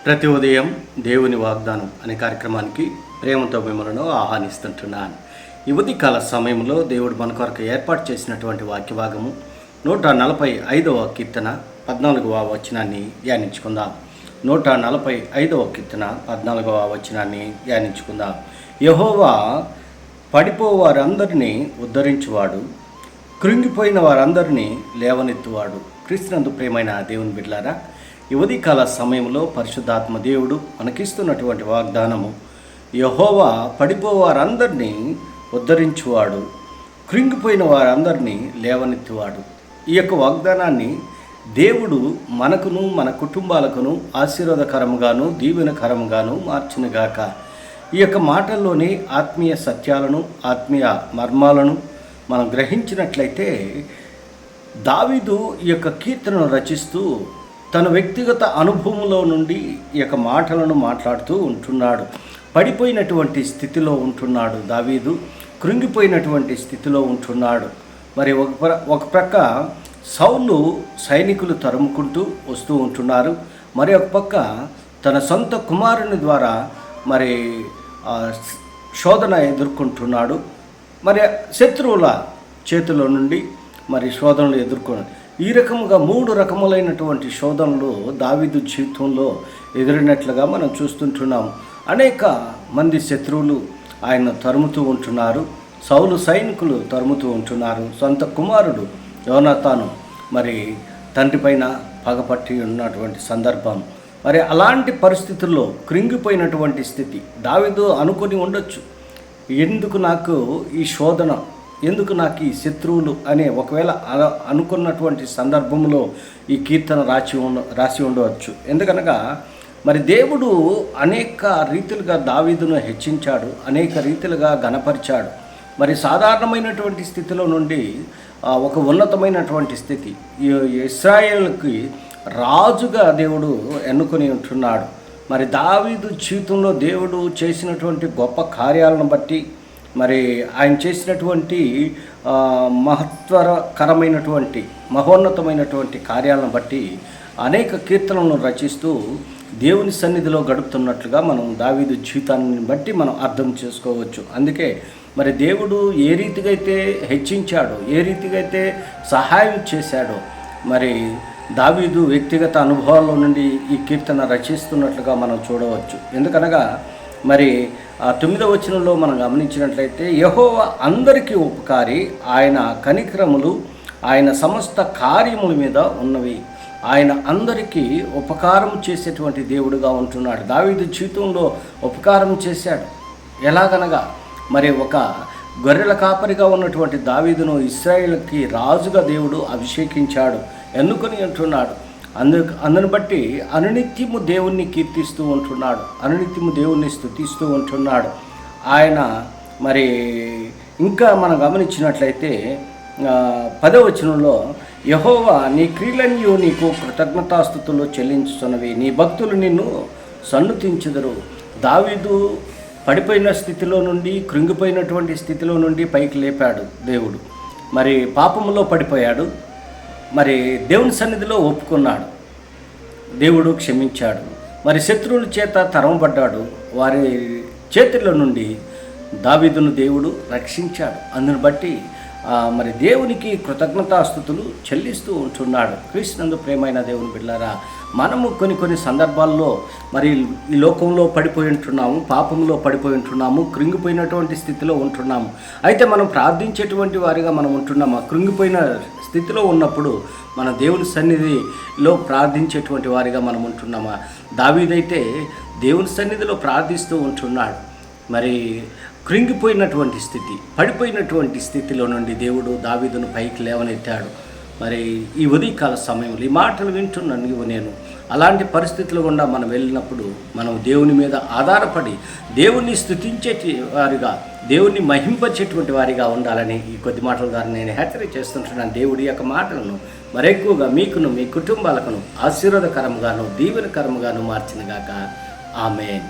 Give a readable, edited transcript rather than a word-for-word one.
ప్రతి ఉదయం దేవుని వాగ్దానం అనే కార్యక్రమానికి ప్రేమతో మిమ్మల్ని ఆహ్వానిస్తుంటున్నాను. ఈ ఉదయకాల సమయంలో దేవుడు మన కొరకు ఏర్పాటు చేసినటువంటి వాక్యభాగము 145వ కీర్తన 14వ వచనాన్ని ధ్యానించుకుందాం. 145వ కీర్తన 14వ వచనాన్ని ధ్యానించుకుందాం. యెహోవా పడిపోవారందరినీ ఉద్ధరించువాడు, కృంగిపోయిన వారందరినీ లేవనెత్తువాడు. క్రీస్తునందు ప్రియమైన దేవుని బిడ్డలారా, ఈ ఉదయకాల సమయంలో పరిశుద్ధాత్మ దేవుడు మనకిస్తున్నటువంటి వాగ్దానము, యెహోవా పడిపోవారందరినీ ఉద్ధరించువాడు, కృంగిపోయిన వారందరినీ లేవనెత్తువాడు. ఈ యొక్క వాగ్దానాన్ని దేవుడు మనకును మన కుటుంబాలకును ఆశీర్వాదకరముగాను దీవెనకరముగాను మార్చునుగాక. ఈ యొక్క మాటల్లోని ఆత్మీయ సత్యాలను, ఆత్మీయ మర్మాలను మనం గ్రహించినట్లయితే, దావీదు ఈ యొక్క కీర్తనను రచిస్తూ తన వ్యక్తిగత అనుభవంలో నుండి ఈ యొక్క మాటలను మాట్లాడుతూ ఉంటున్నాడు. పడిపోయినటువంటి స్థితిలో ఉంటున్నాడు దావీదు, కృంగిపోయినటువంటి స్థితిలో ఉంటున్నాడు. మరి ఒక ప్రక్క సౌలు సైనికులు తరుముకుంటూ వస్తూ ఉంటున్నారు. మరి ఒక పక్క తన సొంత కుమారుని ద్వారా మరి శోధన ఎదుర్కొంటున్నాడు. మరి శత్రువుల చేతిలో నుండి మరి శోధనలు ఎదుర్కొన్నాడు. ఈ రకముగా 3 రకములైనటువంటి శోధనలు దావీదు జీవితంలో ఎదురైనట్లుగా మనం చూస్తుంటున్నాం. అనేక మంది శత్రువులు ఆయన తరుముతూ ఉంటున్నారు. సౌలు సైనికులు తరుముతూ ఉంటున్నారు. సొంత కుమారుడు యోనాతాను మరి తండ్రి పైన పగపట్టి ఉన్నటువంటి సందర్భం. మరి అలాంటి పరిస్థితుల్లో కృంగిపోయినటువంటి స్థితి దావీదు అనుకొని ఉండొచ్చు, ఎందుకు నాకు ఈ శోధన, ఎందుకు నాకు ఈ శత్రువులు అనే ఒకవేళ అనుకున్నటువంటి సందర్భంలో ఈ కీర్తన రాసి ఉండవచ్చు. ఎందుకనగా మరి దేవుడు అనేక రీతిలుగా దావీదును హెచ్చించాడు, అనేక రీతిలుగా ఘనపరిచాడు. మరి సాధారణమైనటువంటి స్థితిలో నుండి ఒక ఉన్నతమైనటువంటి స్థితి, ఇశ్రాయేలుకి రాజుగా దేవుడు ఎన్నుకొని ఉంటున్నాడు. మరి దావీదు జీవితంలో దేవుడు చేసినటువంటి గొప్ప కార్యాలను బట్టి, మరి ఆయన చేసినటువంటి మహోన్నతమైనటువంటి కార్యాలను బట్టి అనేక కీర్తనలను రచిస్తూ దేవుని సన్నిధిలో గడుపుతున్నట్లుగా మనం దావీదు జీవితాన్ని బట్టి మనం అర్థం చేసుకోవచ్చు. అందుకే మరి దేవుడు ఏ రీతిగా అయితే హెచ్చించాడో, ఏ రీతిగా అయితే సహాయం చేశాడో, మరి దావీదు వ్యక్తిగత అనుభవాల్లో నుండి ఈ కీర్తన రచిస్తున్నట్లుగా మనం చూడవచ్చు. ఎందుకనగా మరి 9వ వచనంలో మనం గమనించినట్లయితే, యెహోవా అందరికీ ఉపకారి, ఆయన కనికరములు ఆయన సమస్త కార్యముల మీద ఉన్నవి. ఆయన అందరికీ ఉపకారం చేసేటువంటి దేవుడుగా ఉంటున్నాడు. దావీదు జీవితంలో ఉపకారం చేశాడు. ఎలాగనగా మరి ఒక గొర్రెల కాపరిగా ఉన్నటువంటి దావీదును ఇశ్రాయేలుకి రాజుగా దేవుడు అభిషేకించాడు, ఎన్నుకొని ఉంటున్నాడు. అందుని బట్టి అనునిత్యము దేవుణ్ణి కీర్తిస్తూ ఉంటున్నాడు, అనునిత్యము దేవుణ్ణి స్తుతిస్తూ ఉంటున్నాడు. ఆయన మరి ఇంకా మనం గమనించినట్లయితే 10వ వచనంలో, యెహోవా నీ క్రియలన్నీ నీకు కృతజ్ఞతాస్తుతులు చెల్లించుతున్నవి, నీ భక్తులు నిన్ను సన్నుతించుదురు. దావీదు పడిపోయిన స్థితిలో నుండి, కృంగిపోయినటువంటి స్థితిలో నుండి పైకి లేపాడు దేవుడు. మరి పాపములో పడిపోయాడు, మరి దేవుని సన్నిధిలో ఒప్పుకున్నాడు, దేవుడు క్షమించాడు. మరి శత్రువుల చేత తరమబడ్డాడు, వారి చేతుల్లో నుండి దావీదును దేవుడు రక్షించాడు. అందుని బట్టి మరి దేవునికి కృతజ్ఞతాస్తుతులు చెల్లిస్తూ ఉంటున్నాడు. క్రీస్తునందు ప్రియమైన దేవుని బిడ్డలారా, మనము కొన్ని సందర్భాల్లో మరి ఈ లోకంలో పడిపోయి ఉంటున్నాము, పాపంలో పడిపోయి ఉంటున్నాము, కృంగిపోయినటువంటి స్థితిలో ఉంటున్నాము. అయితే మనం ప్రార్థించేటువంటి వారిగా మనం ఉంటున్నాము. కృంగిపోయిన స్థితిలో ఉన్నప్పుడు మన దేవుని సన్నిధిలో ప్రార్థించేటువంటి వారిగా మనం ఉంటున్నామా? దావీదైతే దేవుని సన్నిధిలో ప్రార్థిస్తూ ఉంటున్నాడు. మరి కృంగిపోయినటువంటి స్థితి, పడిపోయినటువంటి స్థితిలో నుండి దేవుడు దావీదును పైకి లేవనెత్తాడు. మరి ఈ ఉదయకాల సమయంలో ఈ మాటలు వింటున్న నీవు నేను అలాంటి పరిస్థితుల గుండా మనం వెళ్ళినప్పుడు మనం దేవుని మీద ఆధారపడి దేవుణ్ణి స్తుతించేటి వారిగా, దేవుణ్ణి మహింపచేటువంటి వారిగా ఉండాలని ఈ కొద్ది మాటల ద్వారా నేను హెచ్చరిక చేస్తుంటున్నాను. దేవుడి యొక్క మాటలను మరెక్కువగా మీకును మీ కుటుంబాలకును ఆశీర్వాదకరముగాను దీవెనకరముగాను మార్చినగాక. ఆమేన్.